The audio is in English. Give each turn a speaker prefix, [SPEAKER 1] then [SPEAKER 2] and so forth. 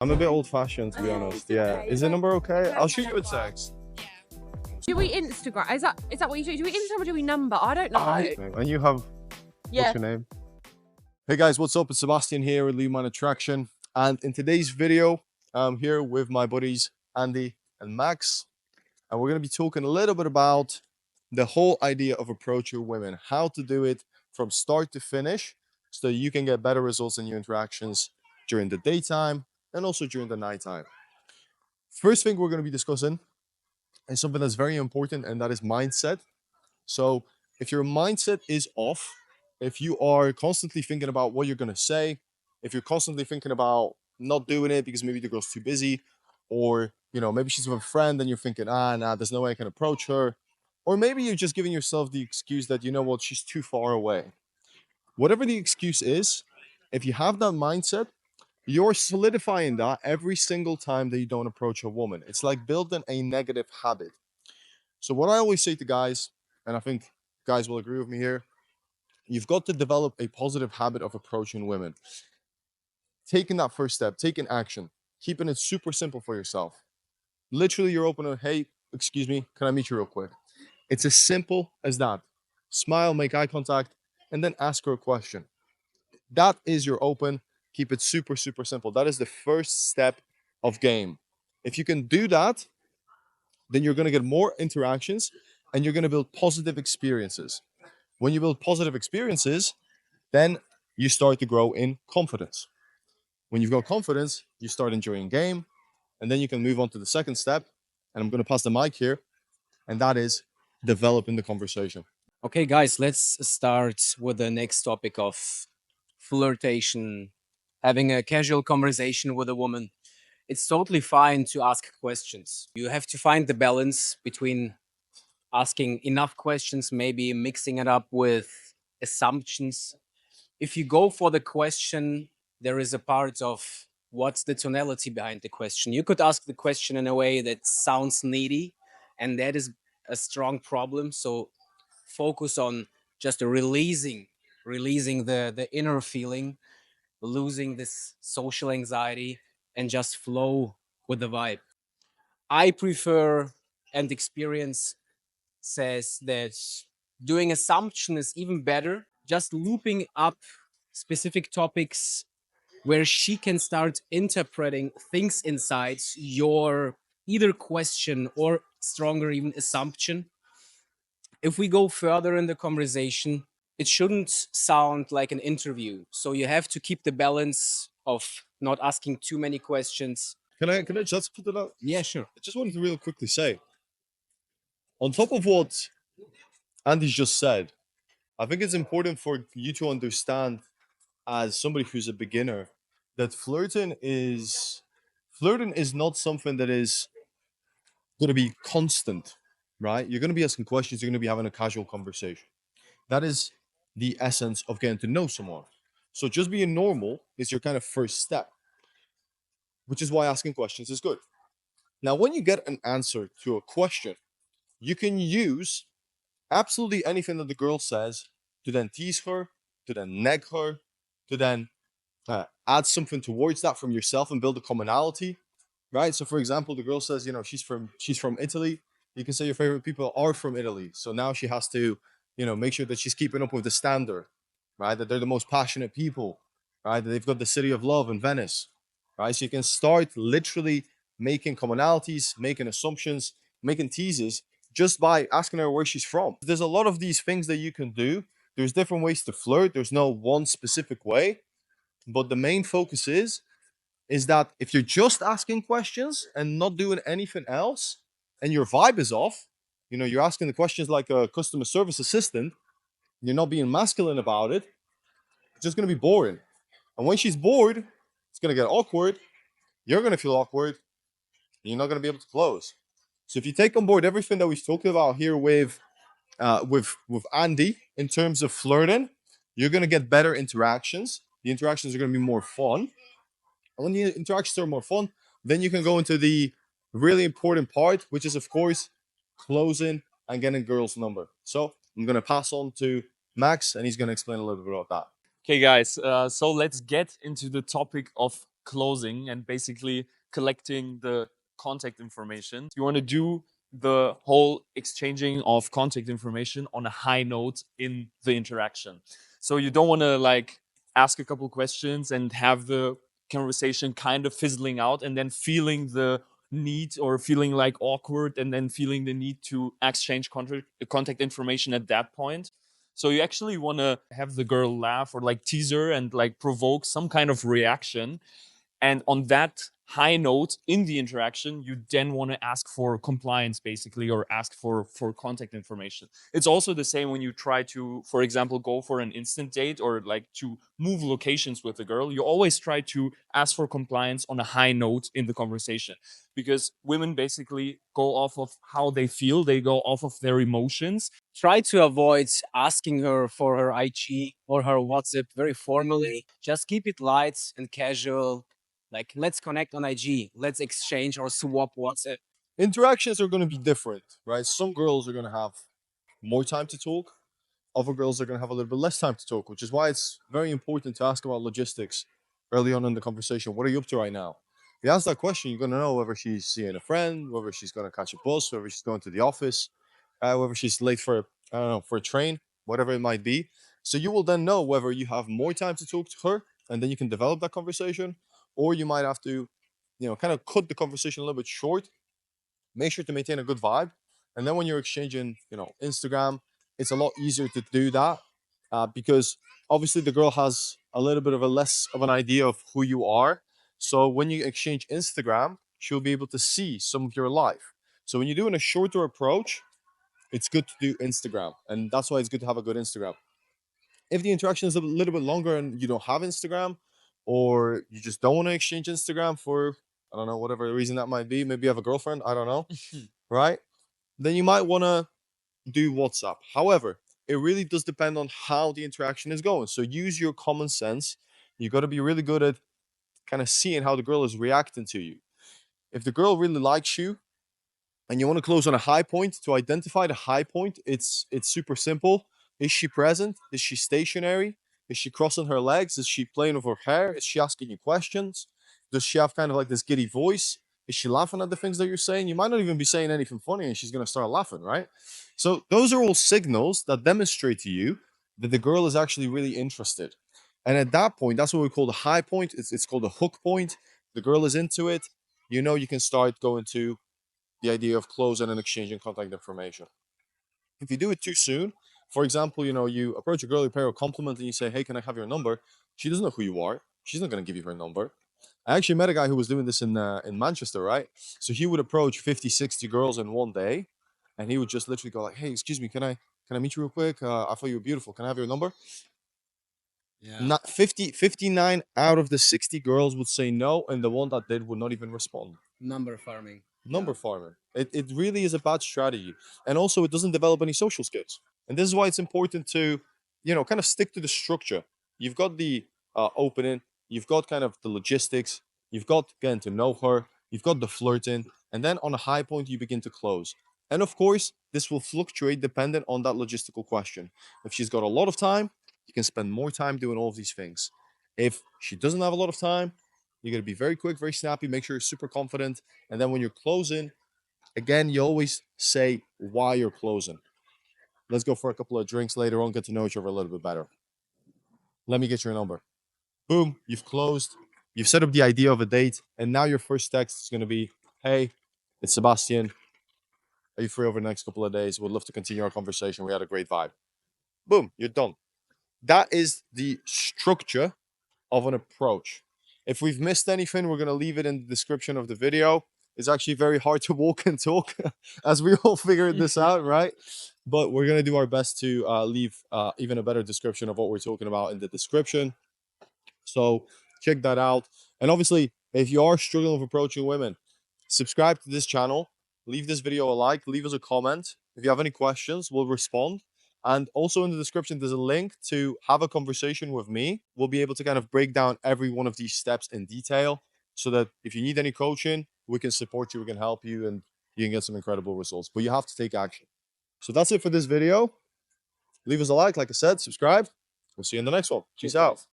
[SPEAKER 1] I'm a bit old-fashioned, to be honest. Yeah. Is the number okay? I'll shoot you a text.
[SPEAKER 2] Do we Instagram? Is that what you do? Do we Instagram or do we number? I don't know.
[SPEAKER 1] And you have,
[SPEAKER 2] Yeah.
[SPEAKER 1] what's your name? Hey guys, what's up? It's Sebastian here with Leave Mine Attraction. And in today's video, I'm here with my buddies, Andy and Max. And we're going to be talking a little bit about the whole idea of approaching women, how to do it from start to finish so you can get better results in your interactions during the daytime and also during the nighttime. First thing we're going to be discussing is something that's very important, and that is mindset. So if your mindset is off, if you are constantly thinking about what you're going to say, if you're constantly thinking about not doing it because maybe the girl's too busy, or maybe she's with a friend and you're thinking, nah, there's no way I can approach her, or maybe you're just giving yourself the excuse that she's too far away. Whatever the excuse is, if you have that mindset, you're solidifying that every single time that you don't approach a woman. It's like building a negative habit. So what I always say to guys, and I think guys will agree with me here, you've got to develop a positive habit of approaching women. Taking that first step, taking action, keeping it super simple for yourself. Literally, you're opening, hey, excuse me, can I meet you real quick? It's as simple as that. Smile, make eye contact, and then ask her a question. That is your open. Keep it super, super simple. That is the first step of game. If you can do that, then you're going to get more interactions and you're going to build positive experiences. When you build positive experiences, then you start to grow in confidence. When you've got confidence, you start enjoying game, and then you can move on to the second step. And I'm going to pass the mic here, and that is developing the conversation.
[SPEAKER 3] Okay, guys, let's start with the next topic of flirtation, having a casual conversation with a woman. It's totally fine to ask questions. You have to find the balance between asking enough questions, maybe mixing it up with assumptions. If you go for the question, there is a part of what's the tonality behind the question. You could ask the question in a way that sounds needy, and that is a strong problem. So focus on just releasing the inner feeling, losing this social anxiety, and just flow with the vibe. I prefer, and experience says that doing assumption is even better, just looping up specific topics where she can start interpreting things inside your either question or stronger even assumption. If we go further in the conversation, it shouldn't sound like an interview. So you have to keep the balance of not asking too many questions.
[SPEAKER 1] Can I just put it out?
[SPEAKER 3] Yeah, sure.
[SPEAKER 1] I just wanted to real quickly say, on top of what Andy's just said, I think it's important for you to understand, as somebody who's a beginner, that flirting is not something that is going to be constant, right? You're going to be asking questions, you're going to be having a casual conversation. That is the essence of getting to know someone. So just being normal is your kind of first step, which is why asking questions is good. Now, when you get an answer to a question, you can use absolutely anything that the girl says to then tease her, to then neg her, to then add something towards that from yourself and build a commonality, right? So, for example, the girl says, she's from Italy. You can say your favorite people are from Italy. So now she has to, make sure that she's keeping up with the standard, right? That they're the most passionate people, right? That they've got the city of love in Venice, right? So you can start literally making commonalities, making assumptions, making teases just by asking her where she's from. There's a lot of these things that you can do. There's different ways to flirt. There's no one specific way, but the main focus is that if you're just asking questions and not doing anything else, and your vibe is off, you're asking the questions like a customer service assistant, you're not being masculine about it, it's just going to be boring. And when she's bored, it's going to get awkward. You're going to feel awkward. You're not going to be able to close. So if you take on board everything that we've talked about here with Andy in terms of flirting, you're going to get better interactions. The interactions are going to be more fun. And when the interactions are more fun, then you can go into the really important part, which is, of course, closing and getting girls' number. So I'm going to pass on to Max, and he's going to explain a little bit about that.
[SPEAKER 4] Okay, guys, so let's get into the topic of closing and basically collecting the contact information. You want to do the whole exchanging of contact information on a high note in the interaction. So you don't want to like ask a couple questions and have the conversation kind of fizzling out and then feeling the need or feeling like awkward and then feeling the need to exchange contact information at that point. So you actually want to have the girl laugh or like tease her and like provoke some kind of reaction. And on that high note in the interaction, you then want to ask for compliance basically, or ask for contact information. It's also the same when you try to, for example, go for an instant date or like to move locations with a girl. You always try to ask for compliance on a high note in the conversation, because women basically go off of how they feel, they go off of their emotions.
[SPEAKER 3] Try to avoid asking her for her IG or her WhatsApp very formally. Just keep it light and casual. Like, let's connect on IG, let's exchange or swap WhatsApp.
[SPEAKER 1] Interactions are going to be different, right? Some girls are going to have more time to talk. Other girls are going to have a little bit less time to talk, which is why it's very important to ask about logistics early on in the conversation. What are you up to right now? If you ask that question, you're going to know whether she's seeing a friend, whether she's going to catch a bus, whether she's going to the office, whether she's late for, I don't know, for a train, whatever it might be. So you will then know whether you have more time to talk to her and then you can develop that conversation, or you might have to, kind of cut the conversation a little bit short. Make sure to maintain a good vibe. And then when you're exchanging, Instagram, it's a lot easier to do that, because obviously the girl has a little bit of a less of an idea of who you are. So when you exchange Instagram, she'll be able to see some of your life. So when you're doing a shorter approach, it's good to do Instagram. And that's why it's good to have a good Instagram. If the interaction is a little bit longer and you don't have Instagram, or you just don't want to exchange Instagram for, I don't know, whatever reason that might be, maybe you have a girlfriend, I don't know, right? Then you might want to do WhatsApp. However, it really does depend on how the interaction is going. So use your common sense. You got to be really good at kind of seeing how the girl is reacting to you. If the girl really likes you and you want to close on a high point, to identify the high point, it's super simple. Is she present? Is she stationary? Is she crossing her legs? Is she playing with her hair? Is she asking you questions? Does she have kind of like this giddy voice? Is she laughing at the things that you're saying? You might not even be saying anything funny and she's going to start laughing, right? So those are all signals that demonstrate to you that the girl is actually really interested. And at that point, that's what we call the high point. It's called the hook point. The girl is into it. You can start going to the idea of closing and exchanging contact information. If you do it too soon, for example, you approach a girl, you pay her a compliment, and you say, "Hey, can I have your number?" She doesn't know who you are. She's not going to give you her number. I actually met a guy who was doing this in Manchester, right? So he would approach 50, 60 girls in one day, and he would just literally go like, "Hey, excuse me, can I meet you real quick? I thought you were beautiful. Can I have your number?"
[SPEAKER 3] Yeah.
[SPEAKER 1] Not 59 out of the 60 girls would say no, and the one that did would not even respond.
[SPEAKER 3] Number farming.
[SPEAKER 1] Number farmer. It really is a bad strategy. And also, it doesn't develop any social skills. And this is why it's important to, kind of stick to the structure. You've got the opening, you've got kind of the logistics, you've got getting to know her, you've got the flirting, and then on a high point, you begin to close. And of course, this will fluctuate dependent on that logistical question. If she's got a lot of time, you can spend more time doing all of these things. If she doesn't have a lot of time, you're going to be very quick, very snappy, make sure you're super confident. And then when you're closing, again, you always say why you're closing. Let's go for a couple of drinks later on, get to know each other a little bit better. Let me get your number. Boom, you've closed. You've set up the idea of a date. And now your first text is going to be, "Hey, it's Sebastian. Are you free over the next couple of days? Would love to continue our conversation. We had a great vibe." Boom, you're done. That is the structure of an approach. If we've missed anything, we're going to leave it in the description of the video. It's actually very hard to walk and talk as we all figured this out, right? But we're going to do our best to leave even a better description of what we're talking about in the description. So check that out. And obviously, if you are struggling with approaching women, subscribe to this channel, leave this video a like, leave us a comment. If you have any questions, we'll respond. And also in the description, there's a link to have a conversation with me. We'll be able to kind of break down every one of these steps in detail so that if you need any coaching, we can support you, we can help you, and you can get some incredible results. But you have to take action. So that's it for this video. Leave us a like I said, subscribe. We'll see you in the next one. Peace out.